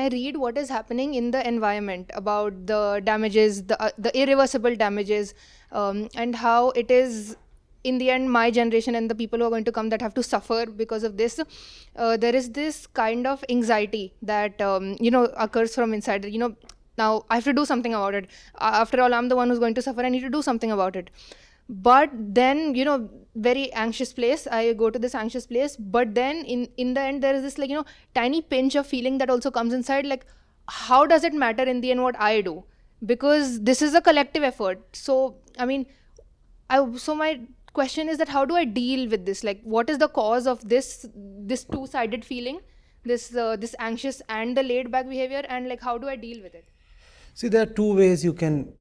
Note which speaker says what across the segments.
Speaker 1: I read what is happening in the environment about the damages, the irreversible damages, and how it is in the end my generation and the people who are going to come that have to suffer because of this, there is this kind of anxiety that occurs from inside. Now I have to do something about it. After all, I'm the one who's going to suffer. I need to do something about it. But then, very anxious place, I go to this anxious place, but then in the end there is this tiny pinch of feeling that also comes inside, like, how does it matter in the end what I do? Because this is a collective effort. So I mean, so my question is that how do I deal with this? Like, what is the cause of this two-sided feeling, this anxious and the laid back behavior, and like how do I deal with it?
Speaker 2: See, there are two ways you can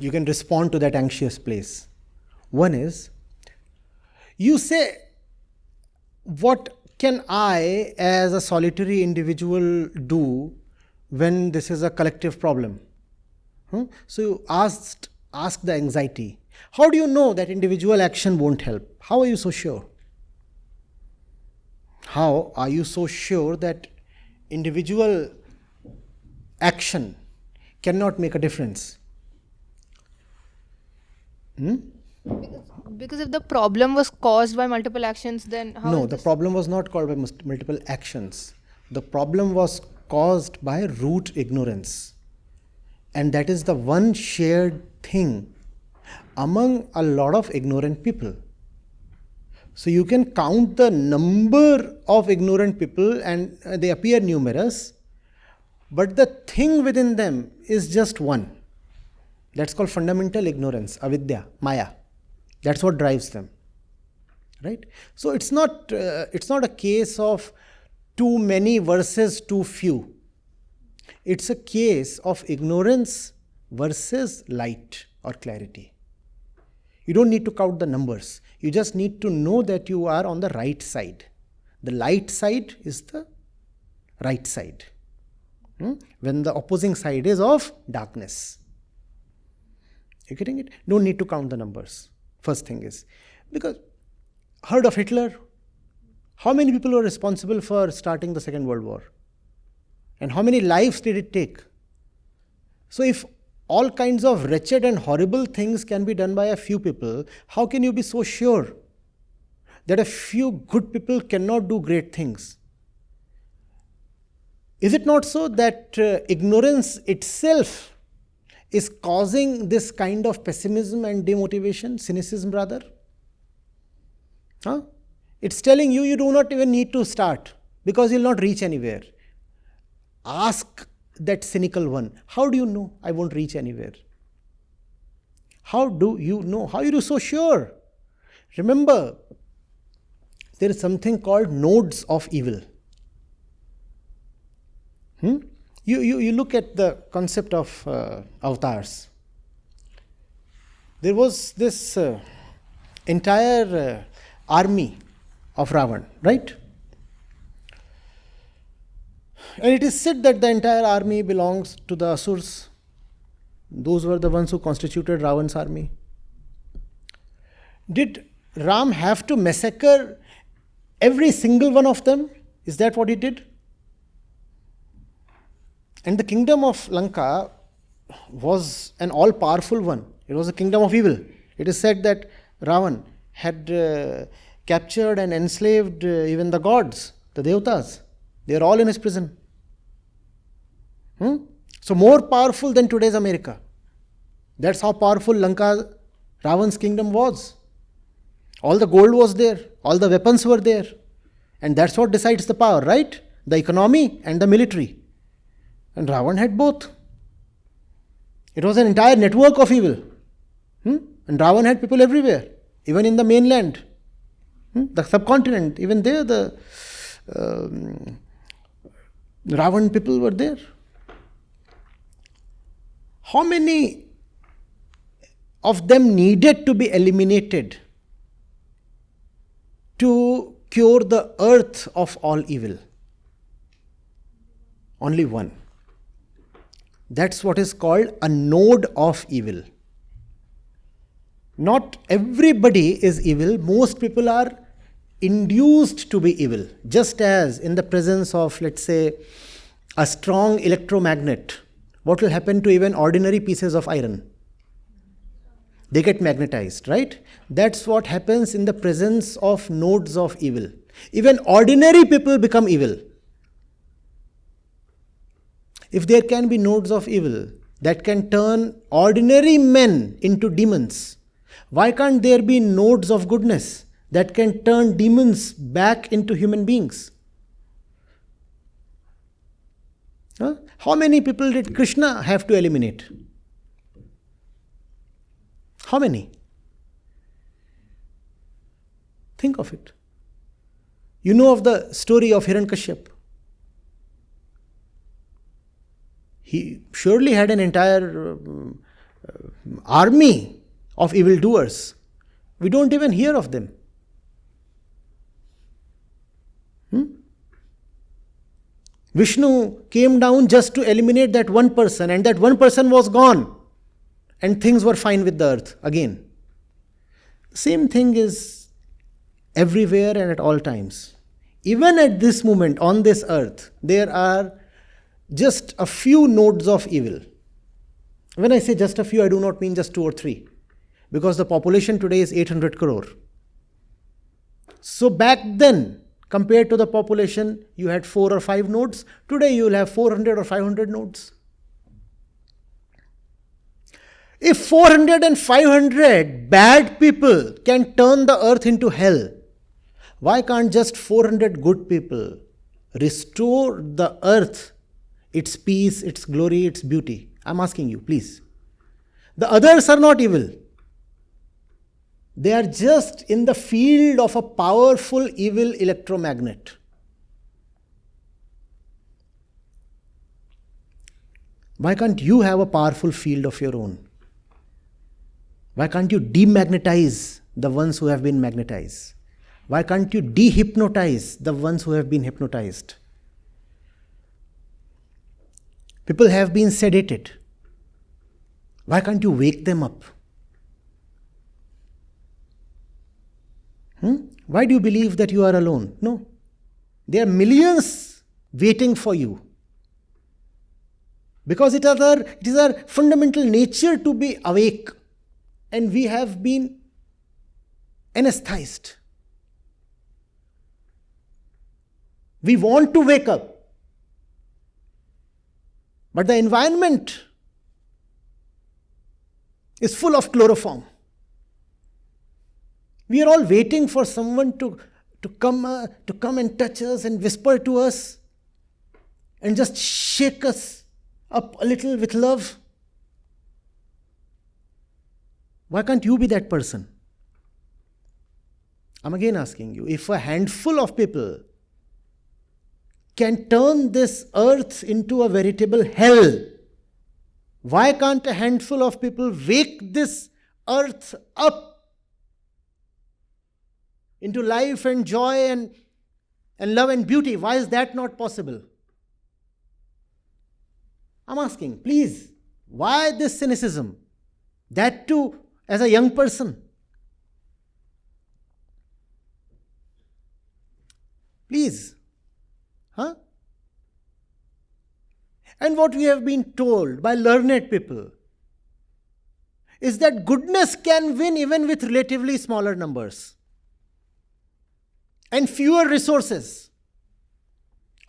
Speaker 2: respond to that anxious place. One is, you say, what can I as a solitary individual do when this is a collective problem? So you ask the anxiety, how do you know that individual action won't help? How are you so sure? How are you so sure that individual action cannot make a difference?
Speaker 1: Because if the problem was caused by multiple actions, then how?
Speaker 2: No, the problem was not caused by multiple actions. The problem was caused by root ignorance. And that is the one shared thing among a lot of ignorant people. So you can count the number of ignorant people and they appear numerous, but the thing within them is just one. That's called fundamental ignorance, avidya, maya. That's what drives them, right? So it's not a case of too many versus too few. It's a case of ignorance versus light or clarity. You don't need to count the numbers. You just need to know that you are on the right side. The light side is the right side. When the opposing side is of darkness. You're getting it? Don't need to count the numbers. First thing is, because heard of Hitler? How many people were responsible for starting the Second World War? And how many lives did it take? So if all kinds of wretched and horrible things can be done by a few people, how can you be so sure that a few good people cannot do great things? Is it not so that ignorance itself is causing this kind of pessimism and demotivation, cynicism rather? It's telling you, you do not even need to start because you'll not reach anywhere. Ask that cynical one, how do you know I won't reach anywhere? How do you know? How are you so sure? Remember, there is something called nodes of evil. You look at the concept of avatars. There was this entire army of Ravan, right? And it is said that the entire army belongs to the Asurs. Those were the ones who constituted Ravan's army. Did Ram have to massacre every single one of them? Is that what he did? And the kingdom of Lanka was an all-powerful one. It was a kingdom of evil. It is said that Ravan had captured and enslaved even the gods, the devatas. They are all in his prison. So more powerful than today's America. That's how powerful Lanka, Ravan's kingdom was. All the gold was there. All the weapons were there. And that's what decides the power, right? The economy and the military. And Ravan had both. It was an entire network of evil. And Ravan had people everywhere. Even in the mainland. The subcontinent. Even there the Ravan people were there. How many of them needed to be eliminated to cure the earth of all evil? Only one. That's what is called a node of evil. Not everybody is evil. Most people are induced to be evil. Just as in the presence of, let's say, a strong electromagnet, what will happen to even ordinary pieces of iron? They get magnetized, right? That's what happens in the presence of nodes of evil. Even ordinary people become evil. If there can be nodes of evil that can turn ordinary men into demons, why can't there be nodes of goodness that can turn demons back into human beings? Huh? How many people did Krishna have to eliminate? How many? Think of it. You know of the story of Hiranyakashipu. He surely had an entire army of evildoers. We don't even hear of them. Vishnu came down just to eliminate that one person, and that one person was gone, and things were fine with the earth again. Same thing is everywhere and at all times. Even at this moment on this earth, there are just a few nodes of evil. When I say just a few, I do not mean just 2 or 3, because the population today is 800 crore. So back then, compared to the population, you had 4 or 5 nodes. Today you will have 400 or 500 nodes. If 400 and 500 bad people can turn the earth into hell, why can't just 400 good people restore the earth, its peace, its glory, its beauty? I'm asking you, please. The others are not evil. They are just in the field of a powerful evil electromagnet. Why can't you have a powerful field of your own? Why can't you demagnetize the ones who have been magnetized? Why can't you dehypnotize the ones who have been hypnotized? People have been sedated. Why can't you wake them up? Why do you believe that you are alone? No. There are millions waiting for you. Because it is our fundamental nature to be awake. And we have been anesthetized. We want to wake up. But the environment is full of chloroform. We are all waiting for someone to come and touch us and whisper to us and just shake us up a little with love. Why can't you be that person? I'm again asking you, if a handful of people can turn this earth into a veritable hell, why can't a handful of people wake this earth up into life and joy and love and beauty? Why is that not possible? I'm asking, please, why this cynicism? That too, as a young person. Please. And what we have been told by learned people is that goodness can win even with relatively smaller numbers and fewer resources.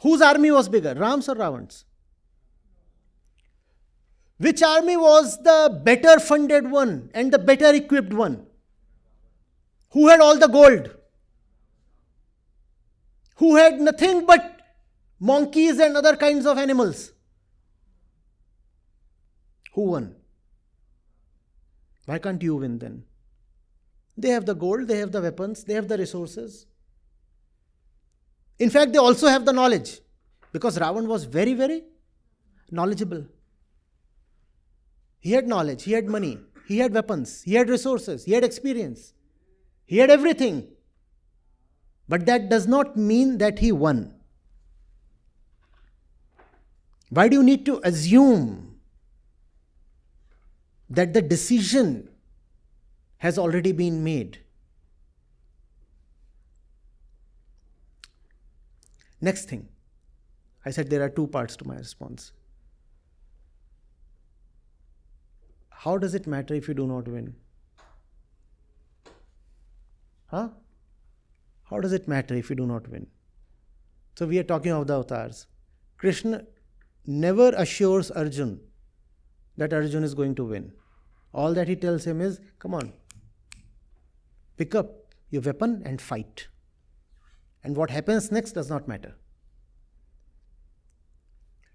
Speaker 2: Whose army was bigger, Ram's or Ravan's? Which army was the better funded one and the better equipped one? Who had all the gold? Who had nothing but monkeys and other kinds of animals? Who won? Why can't you win then? They have the gold, they have the weapons, they have the resources. In fact, they also have the knowledge, because Ravan was very, very knowledgeable. He had knowledge, he had money, he had weapons, he had resources, he had experience, he had everything. But that does not mean that he won. Why do you need to assume that the decision has already been made? Next thing, I said there are two parts to my response. How does it matter if you do not win? Huh? How does it matter if you do not win? So we are talking of the avatars. Krishna never assures Arjun that Arjun is going to win. All that he tells him is, come on, pick up your weapon and fight. And what happens next does not matter.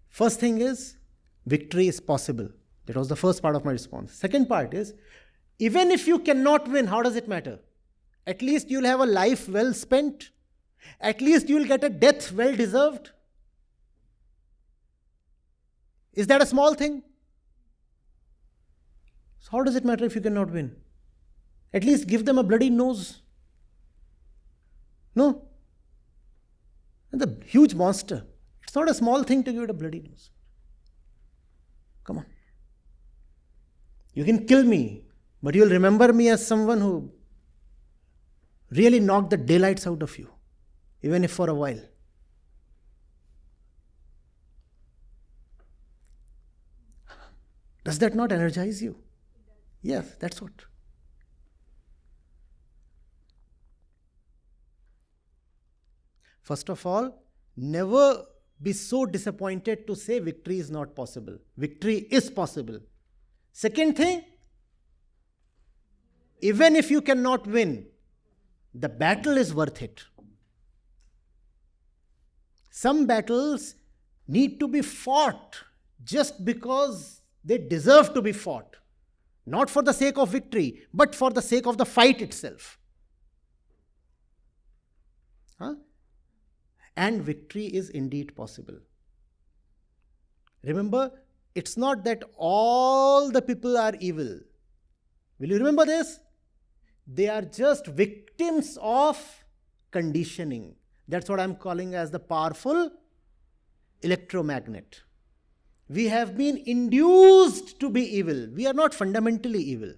Speaker 2: First thing is, victory is possible. That was the first part of my response. Second part is, even if you cannot win, how does it matter? At least you'll have a life well spent. At least you'll get a death well deserved. Is that a small thing? So how does it matter if you cannot win? At least give them a bloody nose. No? It's a huge monster. It's not a small thing to give it a bloody nose. Come on. You can kill me, but you'll remember me as someone who really knocked the daylights out of you, even if for a while. Does that not energize you? Yes, that's what. First of all, never be so disappointed to say victory is not possible. Victory is possible. Second thing, even if you cannot win, the battle is worth it. Some battles need to be fought just because they deserve to be fought. Not for the sake of victory, but for the sake of the fight itself. Huh? And victory is indeed possible. Remember, it's not that all the people are evil. Will you remember this? They are just victims of conditioning. That's what I'm calling as the powerful electromagnet. We have been induced to be evil. We are not fundamentally evil.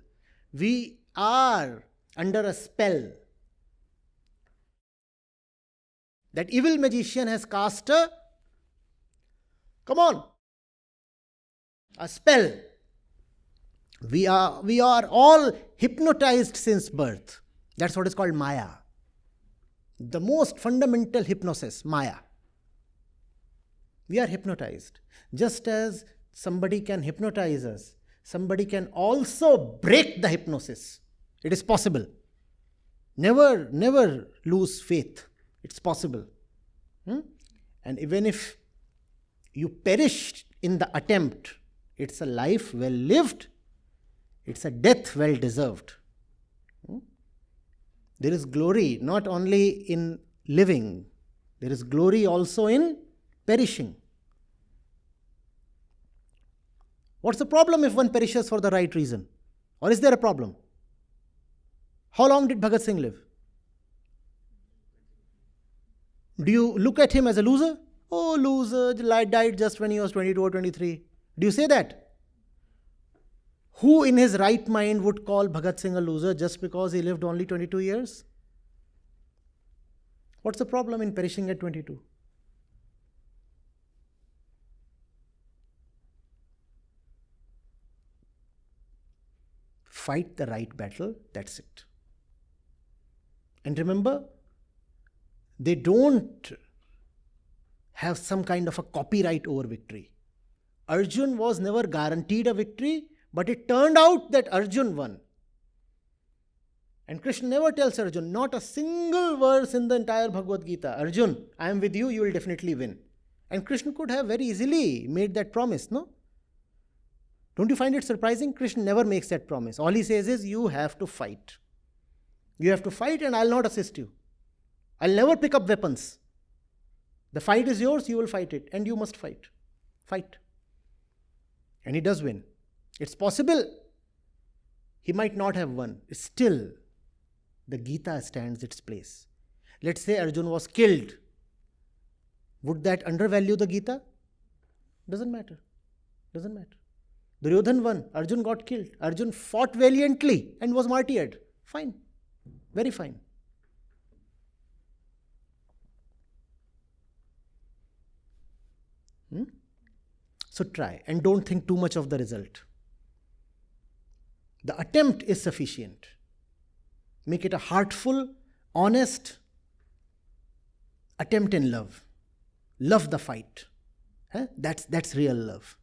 Speaker 2: We are under a spell. That evil magician has cast a spell. We are all hypnotized since birth. That's what is called Maya. The most fundamental hypnosis, Maya. We are hypnotized. Just as somebody can hypnotize us, somebody can also break the hypnosis. It is possible. Never lose faith. It's possible. And even if you perish in the attempt, it's a life well lived. It's a death well deserved. There is glory not only in living, there is glory also in perishing. What's the problem if one perishes for the right reason? Or is there a problem? How long did Bhagat Singh live? Do you look at him as a loser? Oh, loser, died just when he was 22 or 23. Do you say that? Who in his right mind would call Bhagat Singh a loser just because he lived only 22 years? What's the problem in perishing at 22? Fight the right battle, that's it. And remember, they don't have some kind of a copyright over victory. Arjun was never guaranteed a victory, but it turned out that Arjun won. And Krishna never tells Arjun, not a single verse in the entire Bhagavad Gita, Arjun, I am with you, you will definitely win. And Krishna could have very easily made that promise, no? Don't you find it surprising? Krishna never makes that promise. All he says is, you have to fight. You have to fight and I'll not assist you. I'll never pick up weapons. The fight is yours, you will fight it. And you must fight. Fight. And he does win. It's possible he might not have won. Still, the Gita stands its place. Let's say Arjun was killed. Would that undervalue the Gita? Doesn't matter. Doesn't matter. Duryodhan won. Arjun got killed. Arjun fought valiantly and was martyred. Fine. Very fine. So try and don't think too much of the result. The attempt is sufficient. Make it a heartful, honest attempt in love. Love the fight. That's real love.